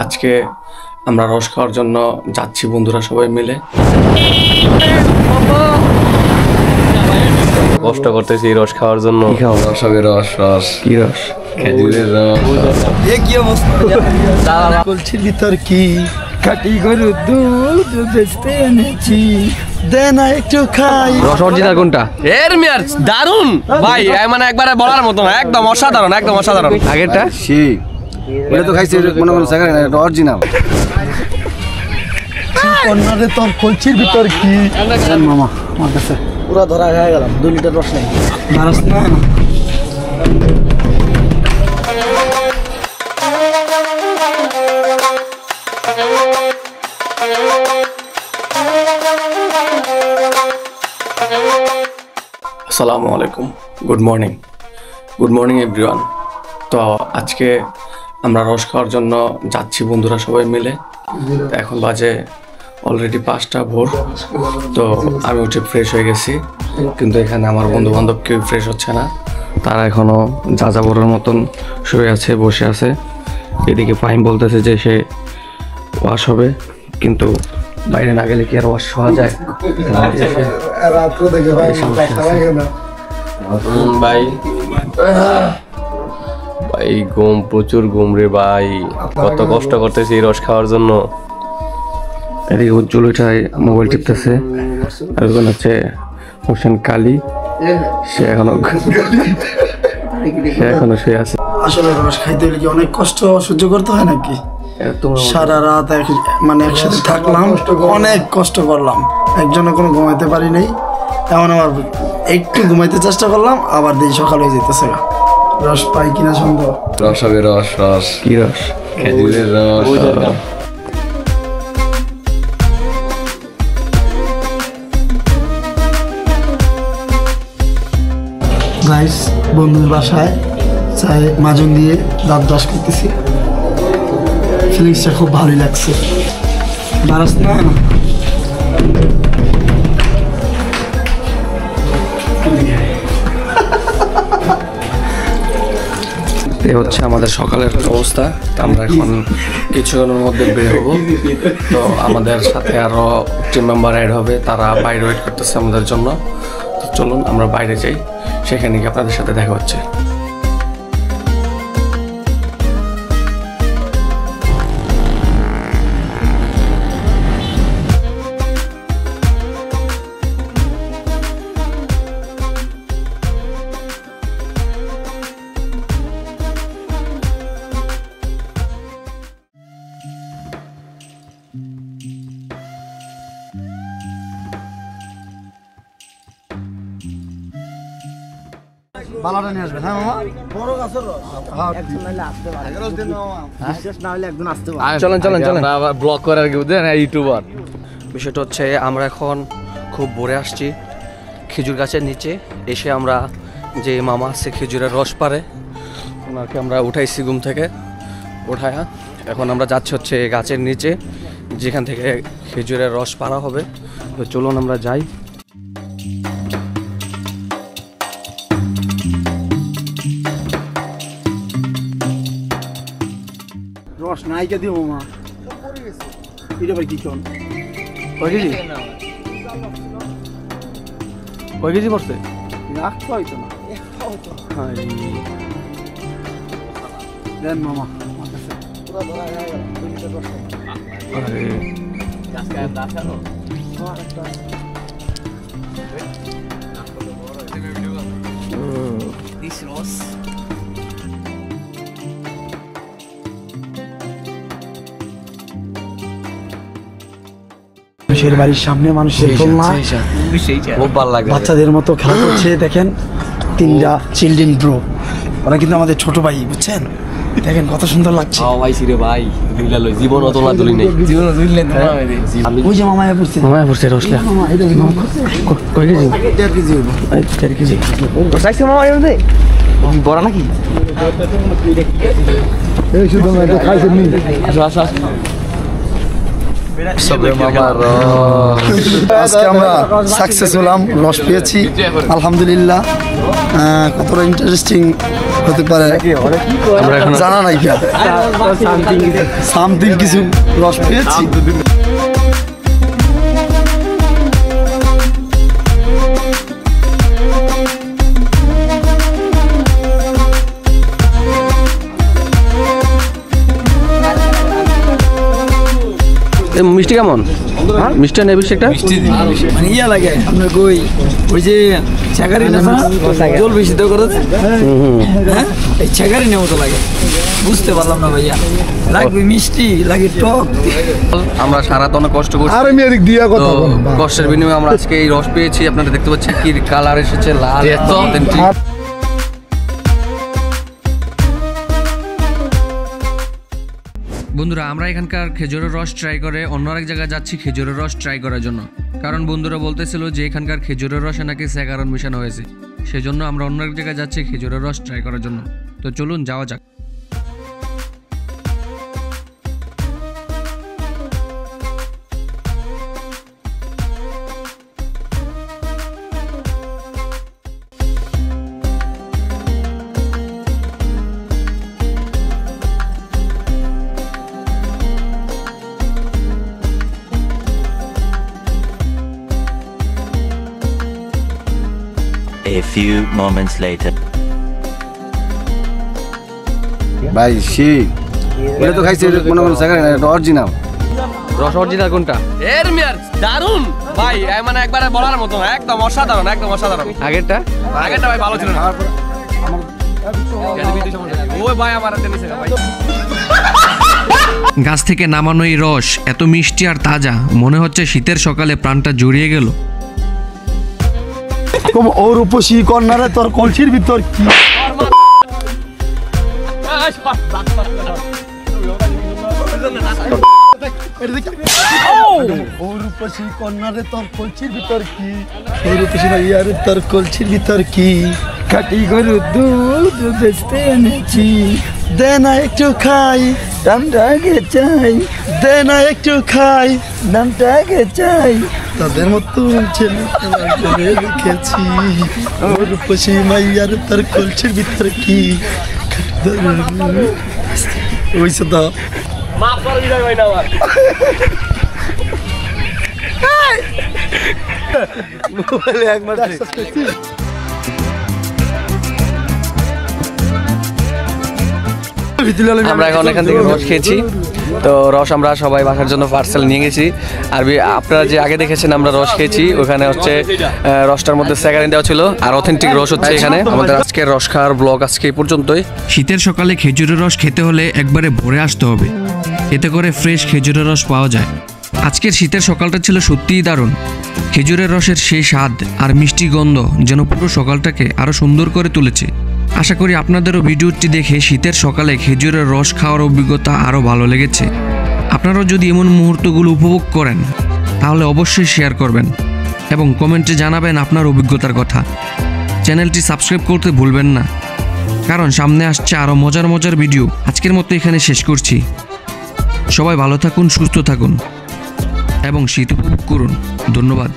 আজকে আমরা রস খাওয়ার জন্য যাচ্ছি বন্ধুরা সবাই মিলে। কষ্ট করতেছি রস খাওয়ার জন্য। কি খাও? রসবের রস। রস কি রস? খেজুরের রস। এ কি অবস্থা? কলছির ভিতর কি কাটি গরু দুধ বেচতে এনেছি, দে না একটু খাই। রস অরিজিনাল কোনটা? এর মিয়ার দারুন ভাই, মানে একবারে বলার মতো না, একদম অসাধারণ, একদম অসাধারণ। আগেরটা সেই ওটা তো খাইছি, মনে মনে জায়গা না, এটা অরিজিনাল। কর্নারে তোর কলছির ভিতর কি মামা আমার কাছে পুরো ধরা হয়ে গেলাম। 2 লিটার রস নেই মারাস না। আসসালামু আলাইকুম, গুড মর্নিং এভরিওয়ান। তো আজকে আমরা রস খাওয়ার জন্য যাচ্ছি বন্ধুরা সবাই মিলে। এখন বাজে অলরেডি 5টা ভোর। তো আমি উঠে ফ্রেশ হয়ে গেছি, কিন্তু এখানে আমার বন্ধু বান্ধব কেউ ফ্রেশ হচ্ছে না। তারা এখনও যাযাবরের মতন শুয়ে আছে, বসে আছে। এদিকে ফাহিম বলতেছে যে সে ওয়াশ হবে, কিন্তু বাইরে না গেলে কি আর ওয়াশ হওয়া যায়? ভাই ভাই ঘুম, প্রচুর ঘুম রে ভাই। কত কষ্ট করতেছি রস খাওয়ার জন্য। এদিকে উজ্জ্বল উঠায় মোবাইল টিপতেছে, আর ওখানে হচ্ছে হোসেন কালী, সে এখনো শুয়ে আছে। আসলে রস খাইতে হলে কি অনেক কষ্ট সহ্য করতে হয় নাকি? সারা রাত মানে একসাথে থাকলাম, অনেক কষ্ট করলাম, একজনে কোনো ঘুমাইতে পারি নাই। এমন আবার একটু ঘুমাইতে চেষ্টা করলাম, আবার দিন সকাল হয়ে যেতেছে। রস পাই কিনা সন্দেহ। রসবের রস। রস কি রস? খেজুরের রস। গাইস, বন্ধুর বাসায় চাই মাজন দিয়ে দাঁত ব্রাশ করতেছি। ফিলিংসটা খুব ভালোই লাগছে। বারাস না এ হচ্ছে আমাদের সকালের অবস্থা। আমরা এখন কিছুক্ষণের মধ্যে বের হবো। তো আমাদের সাথে আরো টিম মেম্বার অ্যাড হবে, তারা বাইরে ওয়েট করতেছে আমাদের জন্য। তো চলুন আমরা বাইরে যাই, সেখানে গিয়ে আপনাদের সাথে দেখা হচ্ছে। বালাটা নিয়ে আসবেন। হ্যাঁ মামা, বড় গাছের রস। একজন নাইলে আসতে পারে, বিশ্বাস না হলে একজন আসতে পারে। চলেন আবার ব্লগ করার কেউ দেন, ইউটিউবার। বিষয়টা হচ্ছে আমরা এখন খুব ভোরে আসছি খেজুর গাছের নিচে। এসে আমরা যে মামা আছে খেজুরের রস পারে, ওনাকে আমরা উঠাইছি ঘুম থেকে উঠায়া। এখন আমরা যাচ্ছি হচ্ছে গাছের নিচে, যেখান থেকে খেজুরের রস পাড়া হবে। তো চলুন আমরা যাই। রস নাইকে দিও মামা, এটা আবার কি কোন? কয় কেজি পড়ছে? রাখতে হয়তো না। দেন মামা আমার কাছে পুরো ধরা হয়ে গেল। 2 লিটার রস। This rose. মানুষের বাড়ির সামনে মানুষের দোলনা, খুব ভালো লাগে। বাচ্চাদের মতো খেলা করছে। দেখেন 3টা চিলড্রেন ব্রো, ওরা কিন্তু আমাদের ছোট ভাই, বুঝছেন? দেখেন কত সুন্দর লাগছে। রে ভাই, জীবন অতলা তুলি নেই। ওই যে মামায় পড়ছে রসলা। কয় কেজি? 1.5 কেজি হইব। 1.5 কেজি চাইছে মামা, বড় নাকি? এই শুধু খাইছেন নি? আসো। আজকে আমরা সাকসেস হলাম, রস পেয়েছি আলহামদুলিল্লাহ। কতটা ইন্টারেস্টিং হতে পারে, আমরা এখন জানা নাই কি সামথিং কিছু রস পেয়েছি। মিষ্টি কেমন? মিষ্টি নেই বেশি একটা মানে ইয়া লাগে আপনার কই ওই যে চাকারি না জল বেশি তো করে হ্যাঁ এই চাকারি নেওয়া তো লাগে, বুঝতে পারলাম না ভাইয়া। লাগবে মিষ্টি, লাগে টক। আমরা সারা তো অনেক কষ্ট করছি, আর আমি এদিক দিয়া তো কষ্টের বিনিময়ে আমরা আজকে এই রস পেয়েছি। আপনারা দেখতে পাচ্ছেন কি কালার এসেছে, লাল authentic। বন্ধুরা আমরা এখানকার খেজুরের রস ট্রাই করে অন্য আরেক জায়গায় যাচ্ছি খেজুরের রস ট্রাই করার জন্য, কারণ বন্ধুরা বলতেছিল যে এখানকার খেজুরের রসে নাকি স্যাকারন মেশানো হয়েছে, সেজন্য আমরা অন্য এক জায়গায় যাচ্ছি খেজুরের রস ট্রাই করার জন্য। তো চলুন যাওয়া যাক। A few moments later. ভাই সে এটা তো খাইছে মনে মনে জায়গা না, এটা অরিজিনাল রস অরিজিনাল কোনটা? এর মিয়ার দারুন ভাই, মানে একবারে বলার মতো না, একদম অসাধারণ, একদম অসাধারণ। আগেরটা ভাই ভালো ছিল না। ওই ভাই আমার হাতে নিছে ভাই। গাছ থেকে নামানো এই রস এত মিষ্টি আর তাজা, মনে হচ্ছে শীতের সকালে প্রাণটা জড়িয়ে গেল। ওর উপসী কর্নারে তোর কলসির ভিতর কি ওর উপসী কর্নারে তোর কলসির ভিতর কি, ওর উপসী ভাইয়ার তোর কলসির ভিতর কি, কাটি গরু দুধ বেচতে এনেছি, দে না একটু খাই, দামটা আগে চাই, দে না একটু খাই, দামটা আগে চাই। তাদের মতো ছেলে রেখেছি, ওর উপসী মাইয়ার তোর কলসির ভিতর কি ওইসে তো আমরা এখন এখান থেকে রস খেয়েছি, তো রস আমরা সবাই বাসার জন্য পার্সেল নিয়ে গেছি। আর আপনারা যে আগে দেখেছেন আমরা রস খেয়েছি, ওখানে হচ্ছে রসটার মধ্যে স্যাকারিন দেওয়া ছিল, আর অথেন্টিক রস হচ্ছে এখানে। আমাদের আজকের রস খাওয়ার ব্লগ আজকে এই পর্যন্তই। শীতের সকালে খেজুরের রস খেতে হলে একবারে ভোরে আসতে হবে, এতে করে ফ্রেশ খেজুরের রস পাওয়া যায়। আজকের শীতের সকালটা ছিল সত্যিই দারুণ। খেজুরের রসের সেই স্বাদ আর মিষ্টি গন্ধ যেন পুরো সকালটাকে আরো সুন্দর করে তুলেছে। আশা করি আপনাদেরও ভিডিওটি দেখে শীতের সকালে খেজুরের রস খাওয়ার অভিজ্ঞতা আরও ভালো লেগেছে। আপনারাও যদি এমন মুহূর্তগুলো উপভোগ করেন তাহলে অবশ্যই শেয়ার করবেন এবং কমেন্টে জানাবেন আপনার অভিজ্ঞতার কথা। চ্যানেলটি সাবস্ক্রাইব করতে ভুলবেন না, কারণ সামনে আসছে আরও মজার মজার ভিডিও। আজকের মতো এখানে শেষ করছি। সবাই ভালো থাকুন, সুস্থ থাকুন এবং শীত উপভোগ করুন। ধন্যবাদ।